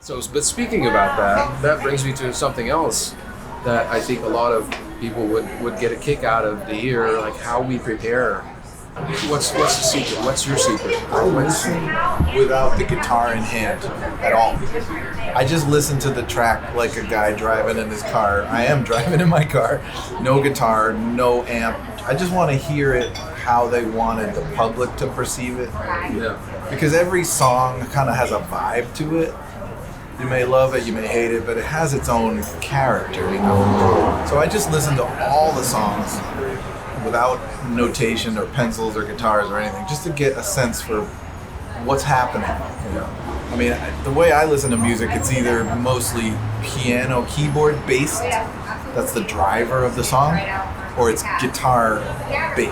So, but speaking about that, that brings me to something else that I think a lot of people would get a kick out of to hear, like how we prepare. What's the secret? What's your secret? I listen without the guitar in hand at all. I just listen to the track like a guy driving in his car. I am driving in my car. No guitar, no amp. I just want to hear it how they wanted the public to perceive it. Yeah. Because every song kind of has a vibe to it. You may love it, you may hate it, but it has its own character, you know? So I just listen to all the songs without notation or pencils or guitars or anything, just to get a sense for what's happening. You know? I mean, the way I listen to music, it's either mostly piano, keyboard based, that's the driver of the song, or it's guitar based,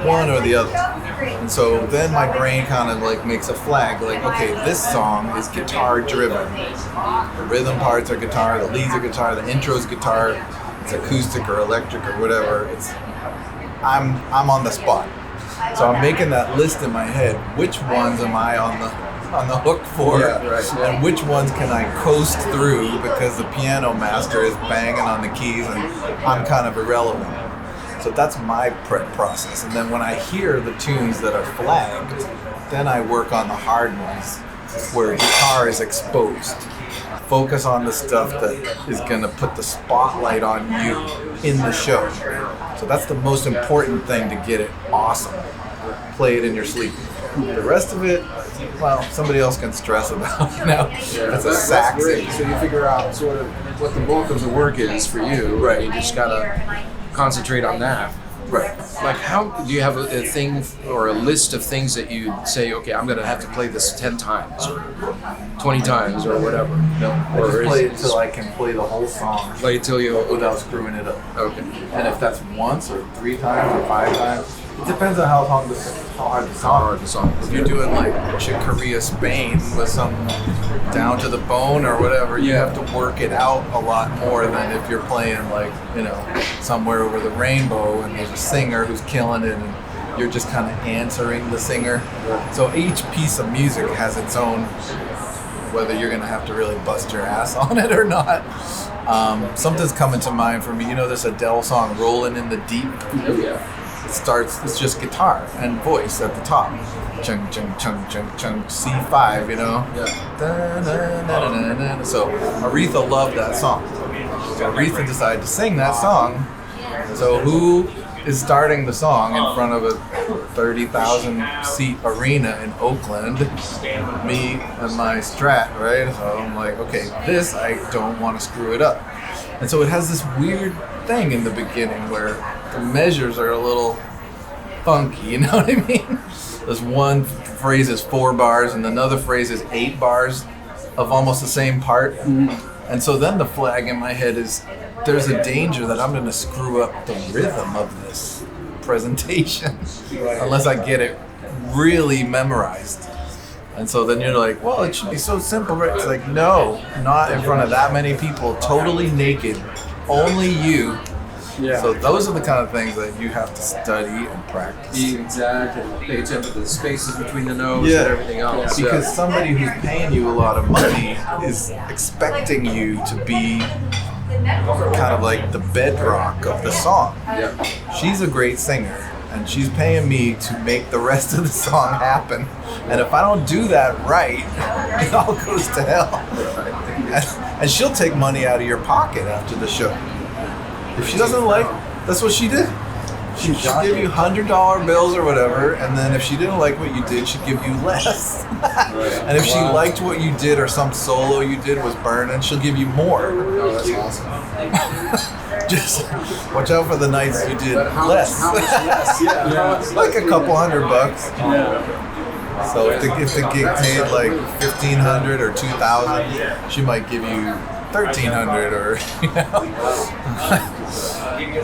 one or the other. And so then my brain kind of like makes a flag, like, okay, this song is guitar driven. The rhythm parts are guitar, the leads are guitar, the intro's guitar. It's acoustic or electric or whatever. I'm on the spot, so I'm making that list in my head. Which ones am I on the hook for, and which ones can I coast through because the piano master is banging on the keys and I'm kind of irrelevant. So that's my prep process. And then when I hear the tunes that are flagged, then I work on the hard ones where guitar is exposed. Focus on the stuff that is going to put the spotlight on you in the show. So that's the most important thing to get it awesome. Play it in your sleep. The rest of it, well, somebody else can stress about, you know. That's a sax. That's great. So you figure out sort of what the bulk of the work is for you. Right. You just gotta concentrate on that. Right. Like, how do you have a thing or a list of things that you say, okay, I'm gonna have to play this 10 times or 20 times or whatever? No, I just play it till I can play the whole song. Play it till you without screwing it up. Okay. And if that's once or 3 times or 5 times, it depends on how hard the song is. If you're doing like Chick Corea Spain with some down to the bone or whatever, you have to work it out a lot more than if you're playing like, you know, Somewhere Over the Rainbow and there's a singer who's killing it and you're just kind of answering the singer. So each piece of music has its own, whether you're going to have to really bust your ass on it or not. Something's coming to mind for me. You know this Adele song, Rolling in the Deep? Yeah. It's just guitar and voice at the top. Chung, chung, chung, chung, chung, C5, you know? Yeah. Da, da, da, da, da, da. So Aretha loved that song. So Aretha decided to sing that song. So who is starting the song in front of a 30,000 seat arena in Oakland? Me and my Strat, right? So I'm like, okay, this, I don't want to screw it up. And so it has this weird thing in the beginning where the measures are a little funky, you know what I mean? There's one phrase is 4 bars and another phrase is 8 bars of almost the same part. Mm-hmm. And so then the flag in my head is there's a danger that I'm going to screw up the rhythm of this presentation unless I get it really memorized. And so then you're like, well, it should be so simple, right? It's like, no, not in front of that many people, totally naked, only you. Yeah. So those are the kind of things that you have to study and practice. Exactly. Pay attention to the spaces between the notes and everything else. Because somebody who's paying you a lot of money is expecting you to be kind of like the bedrock of the song. Yeah. She's a great singer, and she's paying me to make the rest of the song happen. And if I don't do that right, it all goes to hell. And she'll take money out of your pocket after the show. If she doesn't like, that's what she did. She'd give you $100 bills or whatever, and then if she didn't like what you did, she'd give you less. And if she liked what you did or some solo you did was burning, she'll give you more. Oh, that's awesome. Just watch out for the nights you did less. How much less? Yeah. Like a couple $100. Yeah. So if the gig paid like $1,500 or $2,000, she might give you $1,300 or, you know.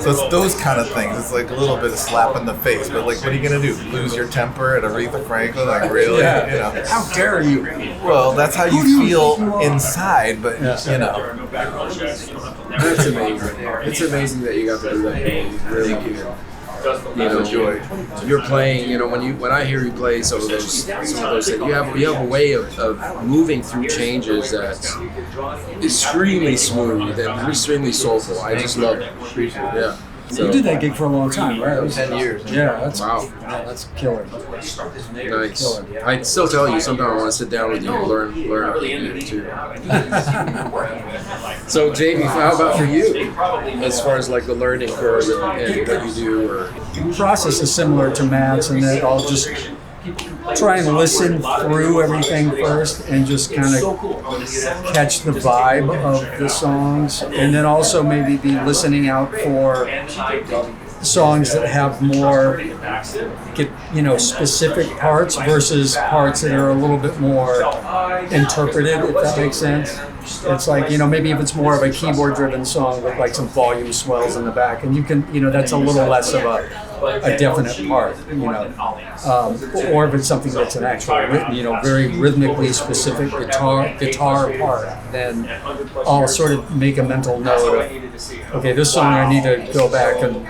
So it's those kind of things. It's like a little bit of slap in the face, but like, what are you gonna do? Lose your temper at Aretha Franklin? Like, really? Yeah. You know? How dare you? Well, that's how you feel inside, but you know. That's amazing. It's amazing that you got to do that. Really. you know, joy. you're playing. You know, when I hear you play some of those things, you have a way of moving through changes that's extremely smooth and extremely soulful. I just love it. Yeah. So you did that gig for a long time, right? It was 10 years. Yeah, that's wow. That's killer. Nice. I still tell you, sometimes I want to sit down with you and learn about you too. So, Jamie, how about for you? As far as like the learning curve and what you do, or The process is similar to Matt's, and that I'll just try and listen through everything first and just kind of catch the vibe of the songs, and then also maybe be listening out for songs that have more specific parts versus parts that are a little bit more interpreted, if that makes sense. It's like, maybe if it's more of a keyboard driven song with like some volume swells in the back, and you can, that's a little less of a definite part, or if it's something that's an actual, very rhythmically specific guitar part, then I'll sort of make a mental note of, okay, this song I need to go back and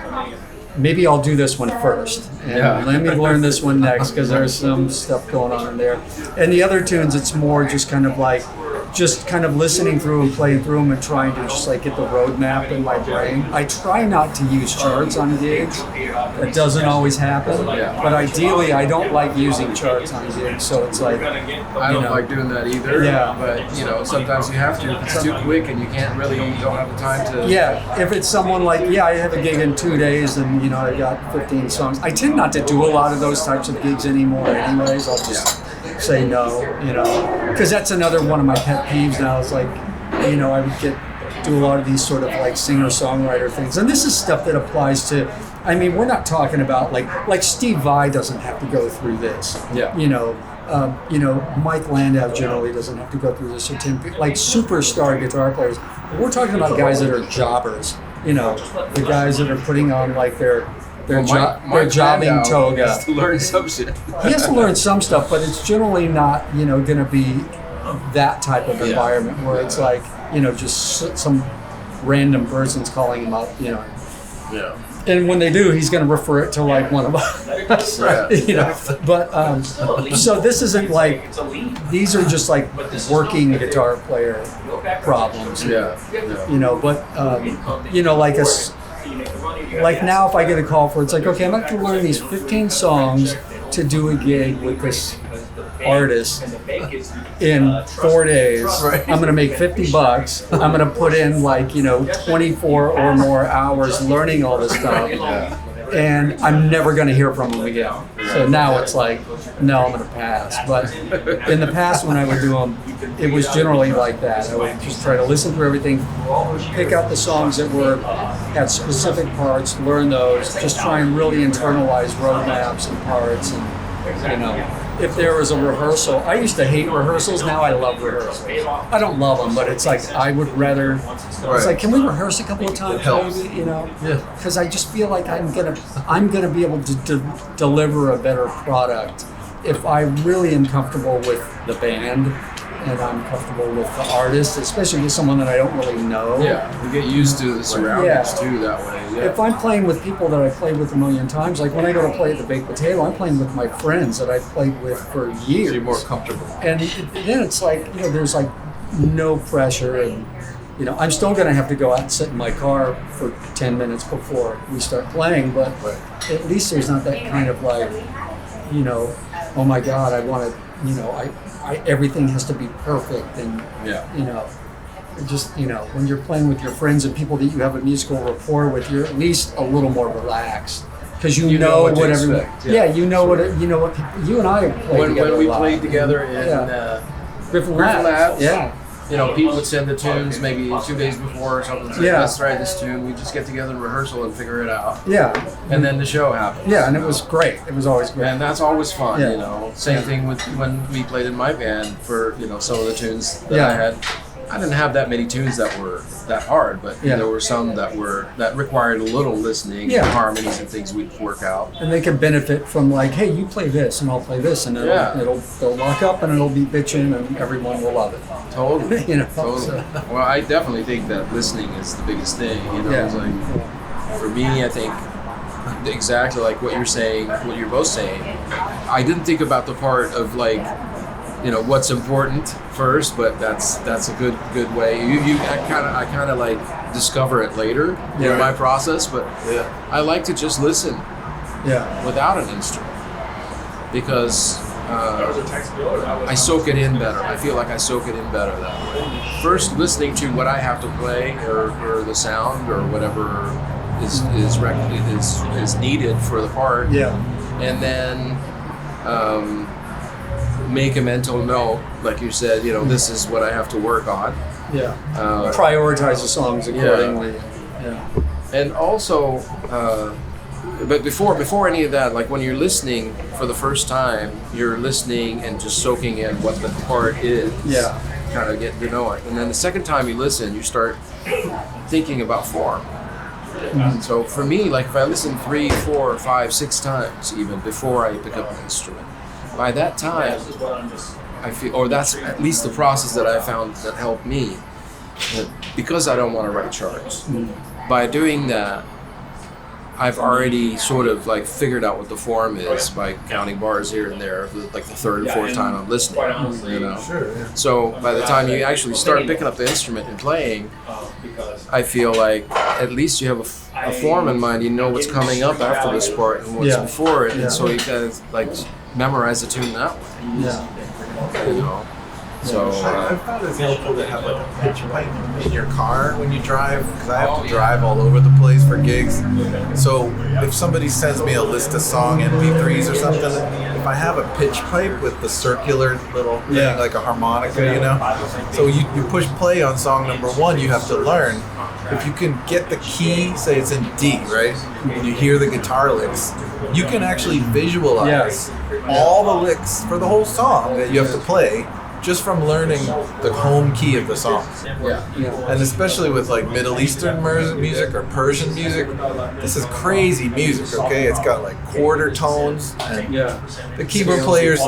maybe I'll do this one first, and let me learn this one next, because there's some stuff going on in there. And the other tunes, it's more just kind of listening through and playing through them and trying to just like get the roadmap in my brain. I try not to use charts on gigs. It doesn't always happen, but ideally I don't like using charts on gigs, so it's like, I don't like doing that either. Yeah. But sometimes you have to. If it's too quick and you don't have the time to. Yeah, if it's someone like, I have a gig in 2 days and I got 15 songs. I tend not to do a lot of those types of gigs anymore anyways. I'll just say no, because that's another one of my pet peeves now. It's like, I would do a lot of these sort of like singer-songwriter things. And this is stuff that applies to, we're not talking about like Steve Vai doesn't have to go through this. Yeah. Mike Landau generally doesn't have to go through this, or Tim, like superstar guitar players. We're talking about guys that are jobbers, the guys that are putting on like their jobbing toga. He has to learn some shit. He has to learn some stuff, but it's generally not, going to be that type of environment where it's like, just some random person's calling him up, Yeah. And when they do, he's going to refer it to like one of us, But so this isn't like, these are just like working guitar player problems. Yeah. But like now if I get a call for, it's like, okay, I'm going to have to learn these 15 songs to do a gig with this artist in 4 days. Right. I'm going to make $50. I'm going to put in 24 or more hours learning all this stuff. And I'm never going to hear from him again. So now it's like, no, I'm going to pass. But in the past when I would do them, it was generally like that. I would just try to listen through everything, pick out the songs that had specific parts, learn those, just try and really internalize roadmaps and parts. And, if there was a rehearsal, I used to hate rehearsals. Now I love rehearsals. I don't love them, but it's like I would rather. It's like, can we rehearse a couple of times, maybe? Because I just feel like I'm gonna be able to deliver a better product if I really am comfortable with the band and I'm comfortable with the artist, especially with someone that I don't really know. Yeah, you get used to the surroundings too that way. Yeah. If I'm playing with people that I played with a million times, like when I go to play at the Baked Potato, I'm playing with my friends that I've played with for years. So you're more comfortable. And then it's like, there's like no pressure, and I'm still going to have to go out and sit in my car for 10 minutes before we start playing, but at least there's not that kind of like, oh my God, I want to, everything has to be perfect, and just when you're playing with your friends and people that you have a musical rapport with, you're at least a little more relaxed because you know what everyone. You know what you and I played together. When we played together in Griffin Labs. People would send the tunes maybe 2 days before or something. So let's try this tune. We just get together and rehearsal and figure it out. Yeah. And then the show happens. Yeah, and it was great. It was always great. And that's always fun, Same thing with when we played in my band for, some of the tunes that I had. I didn't have that many tunes that were that hard, but there were some that required a little listening and harmonies and things we'd work out. And they can benefit from like, hey, you play this and I'll play this, and they'll lock up and it'll be bitching and everyone will love it. Totally. Totally. So. Well, I definitely think that listening is the biggest thing. It's like, for me, I think exactly like what you're saying, what you're both saying. I didn't think about the part of like, what's important first, but that's a good way. I kind of like discover it later in my process, but I like to just listen without an instrument because I soak it in better. I feel like I soak it in better that way. First, listening to what I have to play or the sound or whatever is needed for the part, and then make a mental note, like you said. This is what I have to work on. Prioritize the songs accordingly. And also, but before any of that, like when you're listening for the first time, you're listening and just soaking in what the part is. Kind of getting to know it. And then the second time you listen, you start thinking about form. So for me, like if I listen 3, 4, 5, 6 times even before I pick up an instrument, by that time, I feel, or that's at least the process that I found that helped me, that because I don't want to write charts. By doing that, I've already sort of like figured out what the form is by counting bars here and there, like the third and fourth time I'm listening. So by the time you actually start picking up the instrument and playing, I feel like at least you have a form in mind. You know what's coming up after this part and what's before it, and so you kind of like memorize the tune that way. So I found it's helpful to have like a pitch pipe in your car when you drive, because I have to drive all over the place for gigs. So if somebody sends me a list of song MP3s or something, if I have a pitch pipe with the circular little thing, like a harmonica, so you push play on song number 1, you have to learn. If you can get the key, say it's in D, right? And you hear the guitar licks, you can actually visualize all the licks for the whole song that you have to play just from learning the home key of the song. And especially with like Middle Eastern music or Persian music, this is crazy music, okay? It's got like quarter tones, and the keyboard players,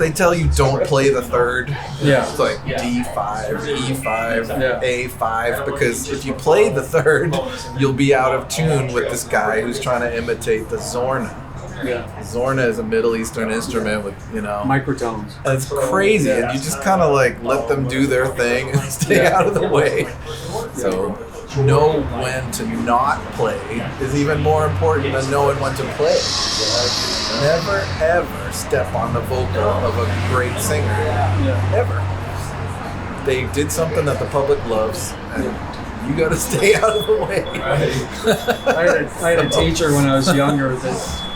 they tell you don't play the third. It's like D5, E5, A5, because if you play the third, you'll be out of tune with this guy who's trying to imitate the Zorna. Zorna is a Middle Eastern instrument with, microtones. And it's crazy, and you just kind of like let them do their thing and stay out of the way. So know when to not play is even more important than knowing when to play. Never ever step on the vocal of a great singer. Ever. They did something that the public loves, and you got to stay out of the way. I had a teacher when I was younger that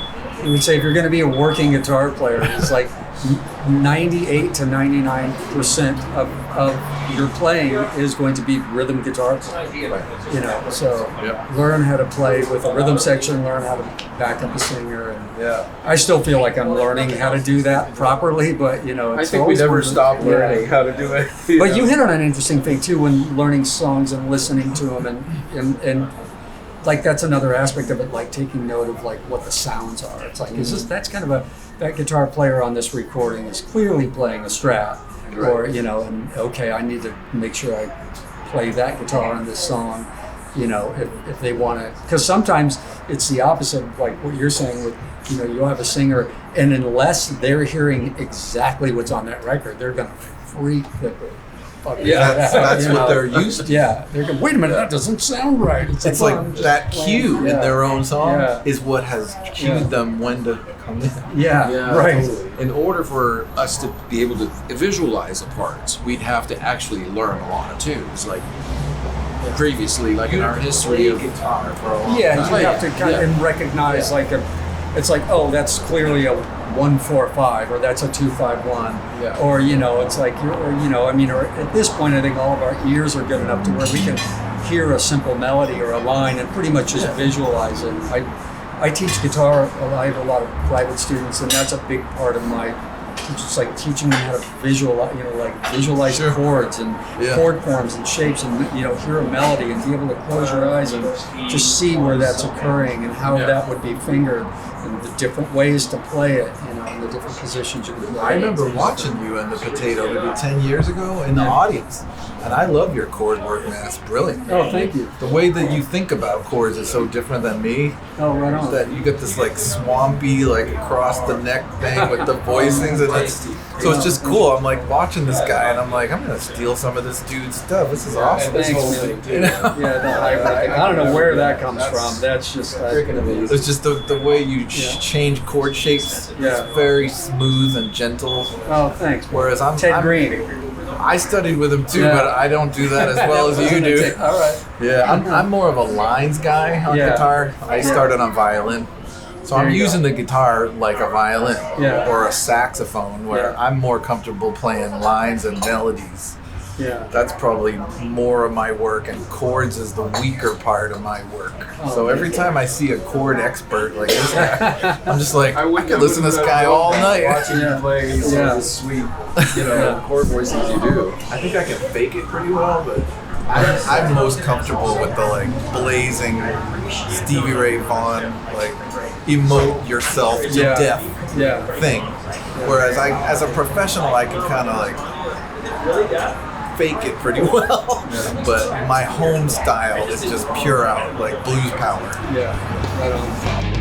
he would say, if you're going to be a working guitar player, it's like 98 to 99% of your playing is going to be rhythm guitar playing. So learn how to play with a rhythm section, learn how to back up a singer. And I still feel like I'm learning how to do that properly, but it's I think we never stop learning how to do it. But you hit on an interesting thing too when learning songs and listening to them, and like that's another aspect of it, like taking note of like what the sounds are. It's like, that's kind of that guitar player on this recording is clearly playing a Strat, or and okay, I need to make sure I play that guitar on this song, if they want to, because sometimes it's the opposite of like what you're saying with, you'll have a singer, and unless they're hearing exactly what's on that record, they're gonna freak the that's what they're used to. They're going, wait a minute, that doesn't sound right. It's like that cue in their own song is what has cued them when to come in. Right. Totally. In order for us to be able to visualize the parts, we'd have to actually learn a lot of tunes, like previously, like in our history of guitar for a long time. You have to kind of and recognize it's like, oh, that's clearly a 1-4-5, or that's a 2-5-1, or it's like or at this point I think all of our ears are good enough to where we can hear a simple melody or a line and pretty much just visualize it. I teach guitar. I have a lot of private students, and that's a big part of my just like teaching them how to visualize chords and chord forms and shapes, and hear a melody and be able to close your eyes and just see where that's occurring and how that would be fingered. and the different ways to play it, you know, and the different positions you can play. I remember watching you and the Potato maybe 10 years ago in the audience, and I love your chord work, man. It's brilliant. Oh, thank you. The way that you think about chords is so different than me. Oh, right on. That you get this like swampy, like across the neck thing with the voicings, and it's just cool. I'm like watching this guy, and I'm like, I'm gonna steal some of this dude's stuff. This is awesome. Thanks, man. You know? Yeah, I don't know where that comes from. That's just It's just the way you change chord shapes. Yeah. It's very smooth and gentle. Oh, thanks. Whereas Ted Green. I studied with him too, Yeah. but I don't do that as well as you do. All right. Yeah, I'm more of a lines guy on guitar. I started on violin. So I'm using the guitar like a violin or a saxophone, where I'm more comfortable playing lines and melodies. Yeah. That's probably more of my work, and chords is the weaker part of my work. So every time I see a chord expert like this guy, I'm just like, I could listen to this guy all night. Watching you play some of the sweet, chord voices you do. I think I can fake it pretty well, but I'm most comfortable with the like blazing Stevie Ray Vaughan, like emote yourself to death thing. Whereas as a professional, I can kind of like fake it pretty well. But my home style is just pure out, like blues power. Yeah, right on.